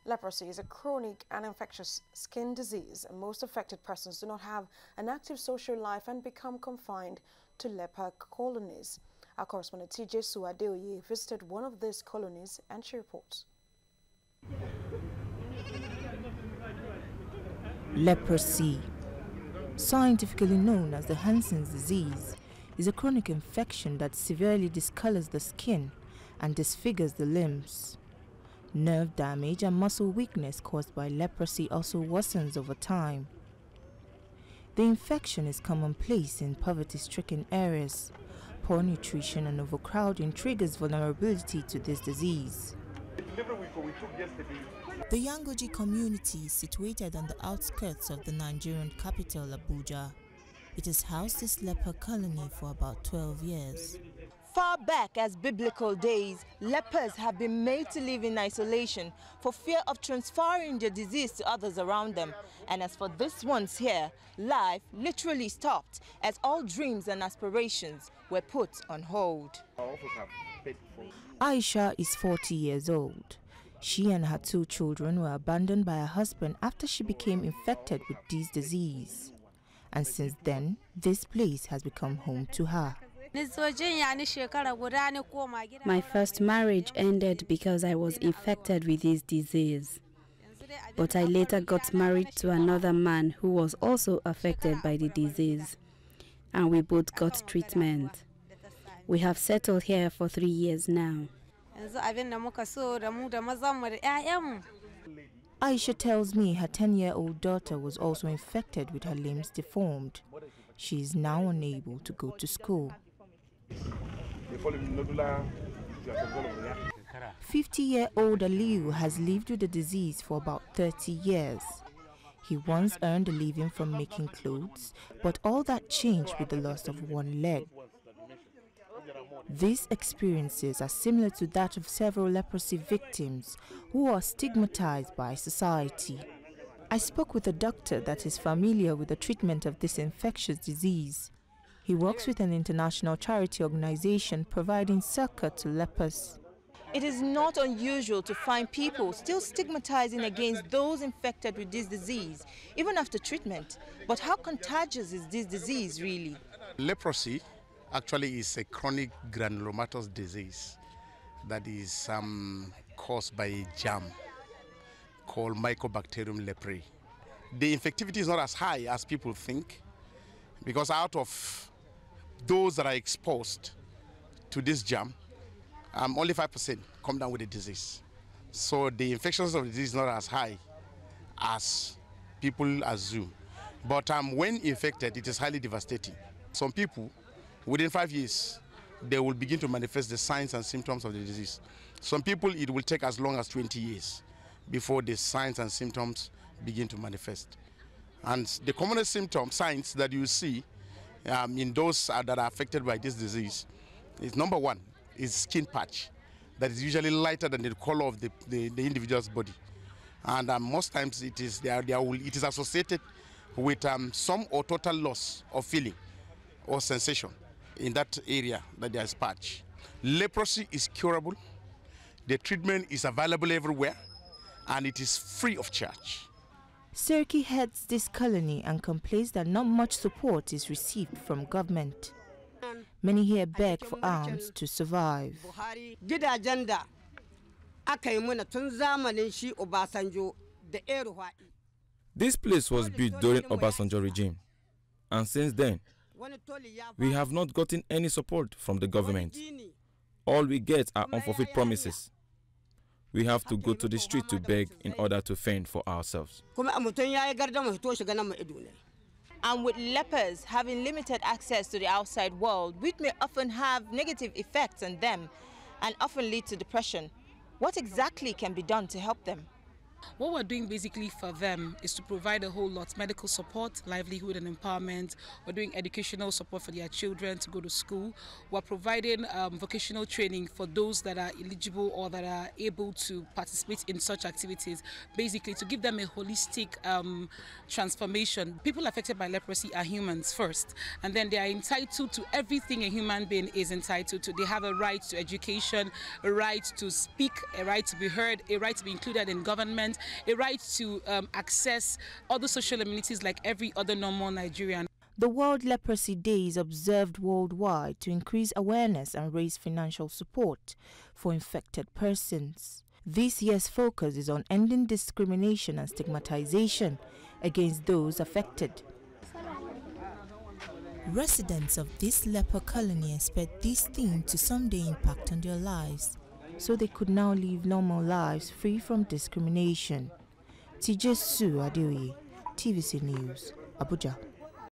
Leprosy is a chronic and infectious skin disease. Most affected persons do not have an active social life and become confined to leper colonies. Our correspondent TJ Suadeoye visited one of these colonies and she reports. Leprosy, scientifically known as the Hansen's disease, is a chronic infection that severely discolors the skin and disfigures the limbs. Nerve damage and muscle weakness caused by leprosy also worsens over time. The infection is commonplace in poverty-stricken areas. Poor nutrition and overcrowding triggers vulnerability to this disease. The Yangoji community is situated on the outskirts of the Nigerian capital, Abuja. It has housed this leper colony for about 12 years. Far back as biblical days, lepers have been made to live in isolation for fear of transferring the disease to others around them. And as for these ones here, life literally stopped as all dreams and aspirations were put on hold. Aisha is 40 years old. She and her 2 children were abandoned by her husband after she became infected with this disease. And since then, this place has become home to her. My first marriage ended because I was infected with this disease. But I later got married to another man who was also affected by the disease. And we both got treatment. We have settled here for 3 years now. Aisha tells me her 10-year-old daughter was also infected with her limbs deformed. She is now unable to go to school. 50-year-old Aliu has lived with the disease for about 30 years. He once earned a living from making clothes, but all that changed with the loss of one leg. These experiences are similar to that of several leprosy victims who are stigmatized by society. I spoke with a doctor that is familiar with the treatment of this infectious disease. He works with an international charity organization providing succor to lepers. It is not unusual to find people still stigmatizing against those infected with this disease, even after treatment. But how contagious is this disease really? Leprosy actually is a chronic granulomatous disease that is caused by a germ called Mycobacterium leprae. The infectivity is not as high as people think, because out of those that are exposed to this germ, only 5% come down with the disease. So the infections of the disease is not as high as people assume. But when infected, it is highly devastating. Some people, within 5 years, they will begin to manifest the signs and symptoms of the disease. Some people, it will take as long as 20 years before the signs and symptoms begin to manifest. And the commonest signs that you see in those that are affected by this disease is, number one, is skin patch that is usually lighter than the color of the individual's body. And most times it is associated with some or total loss of feeling or sensation in that area that there is patch. Leprosy is curable. The treatment is available everywhere, and it is free of charge. Serki heads this colony and complains that not much support is received from government. Many here beg for alms to survive. This place was built during Obasanjo regime, and since then, we have not gotten any support from the government. All we get are unfulfilled promises. We have to go to the street to beg in order to fend for ourselves. And with lepers having limited access to the outside world, which may often have negative effects on them and often lead to depression, what exactly can be done to help them? What we're doing basically for them is to provide a whole lot: medical support, livelihood and empowerment. We're doing educational support for their children to go to school. We're providing vocational training for those that are eligible or that are able to participate in such activities, basically to give them a holistic transformation. People affected by leprosy are humans first, and then they are entitled to everything a human being is entitled to. They have a right to education, a right to speak, a right to be heard, a right to be included in government, employment, a right to access other social amenities like every other normal Nigerian. The World Leprosy Day is observed worldwide to increase awareness and raise financial support for infected persons. This year's focus is on ending discrimination and stigmatization against those affected. Residents of this leper colony expect this theme to someday impact on their lives, so they could now live normal lives free from discrimination. TJ Su Adeoye, TVC News, Abuja.